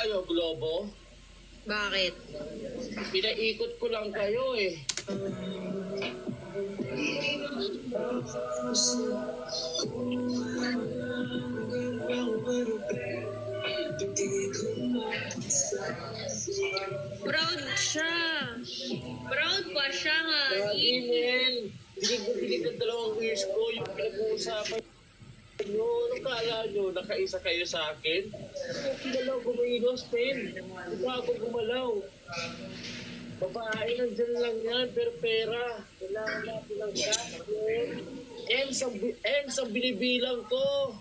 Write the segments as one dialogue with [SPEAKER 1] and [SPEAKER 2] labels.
[SPEAKER 1] kayo, Globo?
[SPEAKER 2] Bakit?
[SPEAKER 1] Pinaikot ko lang kayo eh.
[SPEAKER 2] Proud siya. Proud pa siya nga.
[SPEAKER 1] Email. Dinig ng 2 years ko yung pinag-uusapan nyo. Ano kala nyo? Nakaisa kayo sa akin? Gumalaw, gumayinos, Pen. Diba ako gumalaw? Babae, nandyan lang yan, pero pera. Kailangan natin ng cash, M's ang binibilang ko.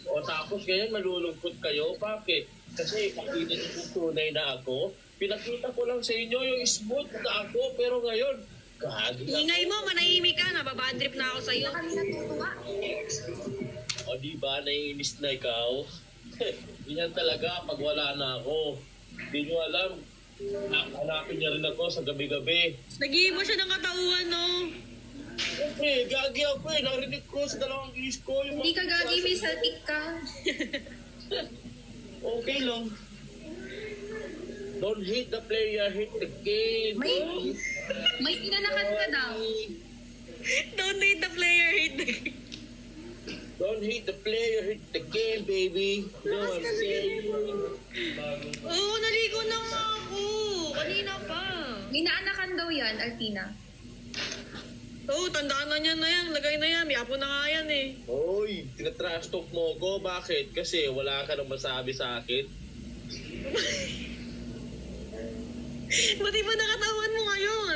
[SPEAKER 1] O tapos ngayon malulungkot kayo. Bakit? Kasi nakita niyo yung tunay na ako. Pinakita ko lang sa inyo yung smooth na ako. Pero ngayon,
[SPEAKER 2] Ingay mo, manahimik ka. Nababadrip na ako sa'yo.
[SPEAKER 1] O diba, naiinis na ikaw? Ganyan talaga pag wala na ako. Hindi nyo alam. Hanapin niya rin ako sa gabi-gabi.
[SPEAKER 2] Nag-iimo siya ng katauhan, no?
[SPEAKER 1] Siyempre, gagi ako eh. Narinig ko sa 2 years ko.
[SPEAKER 3] Hindi ka gagi, may saltik ka.
[SPEAKER 1] Okay lang. Don't hate the player, hate the game.
[SPEAKER 3] May pinanakan ka daw.
[SPEAKER 2] Don't hate the player, hate the...
[SPEAKER 1] Don't hate the player, hate the game, baby. You know what I'm saying?
[SPEAKER 2] Oo, naligo na nga ako. Kanina pa.
[SPEAKER 3] May naanakan daw yan, Altina.
[SPEAKER 2] Oo, tandaan na niya na yan. Lagay na yan. May apo na nga yan eh.
[SPEAKER 1] Hoy, tinatrash talk mo ko. Bakit? Kasi wala ka nang masabi sa akin.
[SPEAKER 2] Buti ba nakatawan mo ngayon?